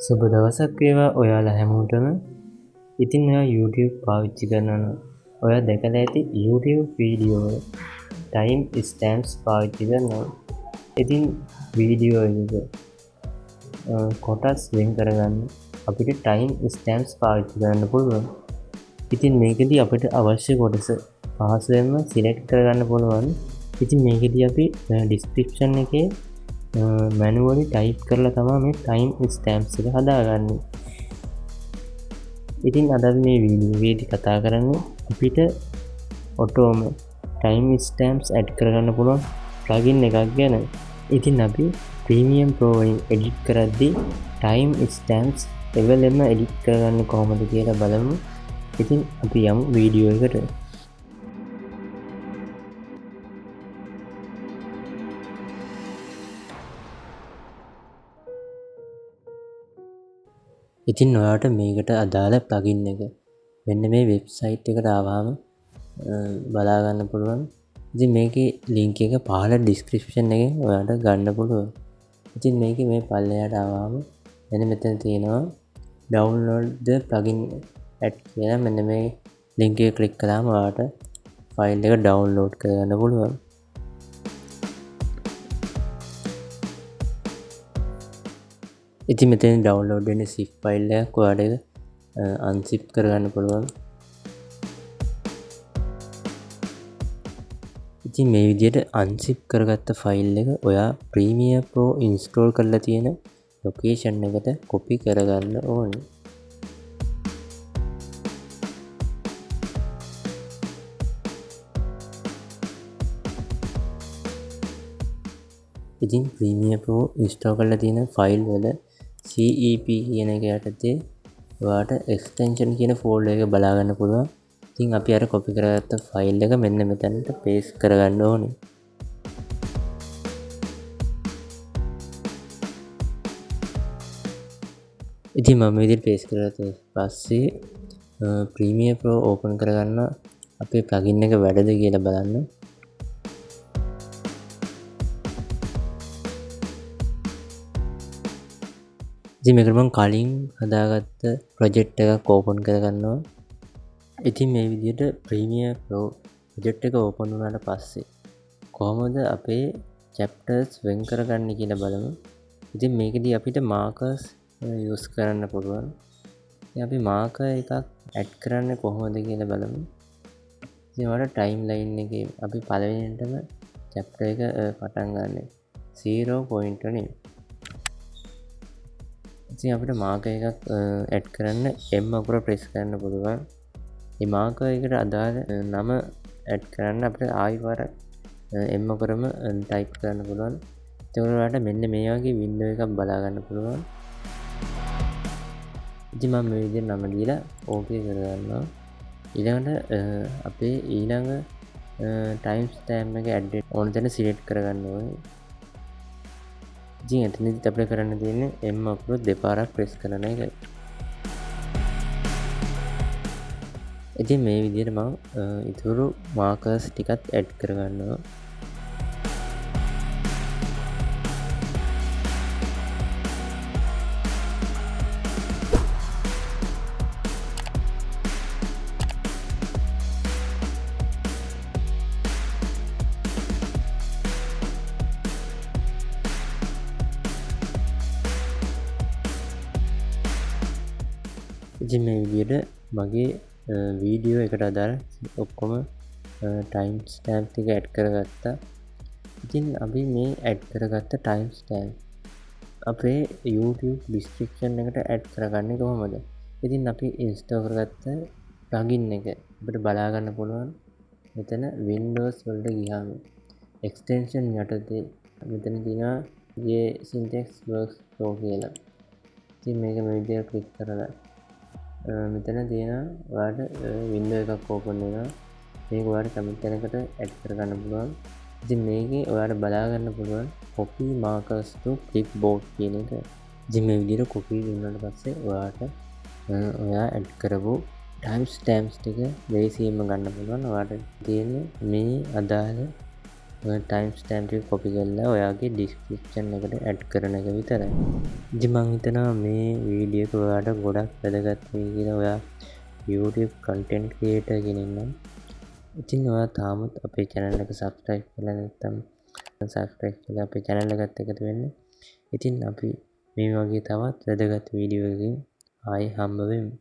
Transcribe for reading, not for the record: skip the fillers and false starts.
සුබ දවසක් වේවා ඔයාලා හැමෝටම. ඉතින් ඔයා YouTube පාවිච්චි කරනවා නම් ඔයා දැකලා ඇති YouTube වීඩියෝ වල time stamps පාවිච්චි කරනවා. ඉතින් වීඩියෝ එකක කොටස් වෙන් කරගන්න අපිට time stamps පාවිච්චි කරන්න පුළුවන්. ඉතින් මේකෙදි අපිට අවශ්‍ය කොටස පහසුවෙන්ම select කරගන්න පුළුවන්. ඉතින් මේකෙදි අපි description එකේ manually type කරලා තමයි මේ time stamps එක හදාගන්නේ. ඉතින් අද මේ වීඩියෝ කතා කරන්නේ අපිට ඔටෝම time stamps add කරගන්න පුළුවන් plugin එකක් ගැන. ඉතින් අපි Premium Pro වලින් edit කරද්දී time stamps එවලෙම edit කරගන්නේ කොහොමද කියලා බලමු. ඉතින් අපි යමු වීඩියෝ එකට. ඉතින් ඔයාට මේකට අදාළ ප්ලගින් එක මෙන්න මේ වෙබ්සයිට් එකට ආවම බලා ගන්න පුළුවන්. ඉතින් මේකේ link එක පහළ description එකෙන් ඔයාට ගන්න පුළුවන්. ඉතින් මේකේ මේ පල්ලෙහාට ආවම මෙන්න මෙතන තියෙනවා download the plugin add කියලා. මෙන්න මේ link එක click කළාම ඔයාට file එක download කරගන්න පුළුවන්. ඉතින් මෙතන download වෙන zip file එකක් ඔයාලට unzip කරගන්න පුළුවන්. ඉතින් මේ විදිහට unzip කරගත්ත file එක ඔයා Premiere Pro install කරලා තියෙන location එකට copy කරගන්න ඕනේ. ඉතින් Premiere Pro install කරලා තියෙන file වල CEP කියන එක යටතේ ඔයාට extension කියන folder එක බලා ගන්න පුළුවන්. ඉතින් අපි අර copy කරගත්ත file එක මෙන්න මෙතනට paste කරගන්න ඕනේ. ඉතින් මම මේ විදිහට paste කරලා පස්සේ Premiere Pro open කරගන්න අපේ plugin එක වැඩද කියලා බලන්න. ඉතින් මේකට මම කලින් හදාගත්ත ප්‍රොජෙක්ට් එකක් ඕපන් කරගන්නවා. ඉතින් මේ විදිහට Premiere Pro ප්‍රොජෙක්ට් එක ඕපන් වුණාට පස්සේ කොහොමද අපේ chapters වෙන් කරගන්නේ කියලා බලමු. ඉතින් මේකෙදී අපිට markers use කරන්න පුළුවන්. ඉතින් අපි marker එකක් add කරන්නේ කොහොමද කියලා බලමු. ඉතින් ඔයාලා timeline එකේ අපි පළවෙනිටම chapter එක පටන් ගන්න 0 point වලින්. ඉතින් අපිට මාකර් එකක් ඇඩ් කරන්න M අකුර ප්‍රෙස් කරන්න පුළුවන්. මේ මාකර් එකට අදාළ නම ඇඩ් කරන්න අපිට ආයි වර M අකුරම ටයිප් කරන්න පුළුවන්. එතකොට ඔයාලට මෙන්න මේ වගේ වින්ඩෝ එකක් බලා ගන්න පුළුවන්. ඉතින් මම මේ විදිහට නම දීලා ඕකේ කරගන්නවා. ඊළඟට අපේ ඊළඟ time stamp එක ඇඩ් ඕන තැන සිලෙක්ට් කරගන්න ඕනේ. ඉතින් එතනදිත් අපිට කරන්න තියෙන්නේ M අකුර දෙපාරක් ප්‍රෙස් කරන එකයි. ඉතින් මේ විදිහට මම ඉතුරු මාකර්ස් ටිකත් ඇඩ් කරගන්නවා. ඉතින් මේ විදිහට මගේ වීඩියෝ එකට අදාළ ඔක්කොම time stamp ටික ඇඩ් කරගත්තා. ඉතින් අපි මේ ඇඩ් කරගත්ත time stamp අපේ YouTube description එකට ඇඩ් කරගන්නේ කොහොමද? ඉතින් අපි install කරගත්ත plugin එක අපිට බලා ගන්න පුළුවන්. මෙතන Windows වලට ගියාම extension යටතේ මෙතන තියෙනවා syntax works pro කියලා. ඉතින් මේක මේ විදිහට click කරලා මෙතන තියෙන ඔයාලට වින්ඩෝ එකක් ඕපන් වෙනවා. මේක ඔයාලට කැමති තැනකට ඇඩ් කරගන්න පුළුවන්. ඉතින් මේකේ ඔයාලට බලා ගන්න පුළුවන් copy markers to clipboard කියන එක. ඉතින් මේ විදිහට copy වුණාට පස්සේ ඔයාලට ඔයා ඇඩ් කරපු time stamps ටික ලේසියෙන්ම ගන්න පුළුවන්. ඔයාලට තියෙන්නේ මේ අදාළ ටයිම් ස්ටෑම්ප් එක කොපි කරලා ඔයාගේ ඩිස්ක්‍රිප්ෂන් එකට ඇඩ් කරන එක විතරයි. ඉතින් මං හිතනවා මේ වීඩියෝ එක ඔයාට ගොඩක් වැදගත් වෙයි කියලා. ඔයා YouTube content creator කෙනෙක් නම් ඉතින් ඔයා තාමත් අපේ channel එක subscribe කරලා නැත්නම් subscribe කරලා අපේ channel එකත් එකතු වෙන්න. ඉතින් අපි මේ වගේ තවත් වැදගත් වීඩියෝ එකකින් ආයෙ හම්බ වෙමු.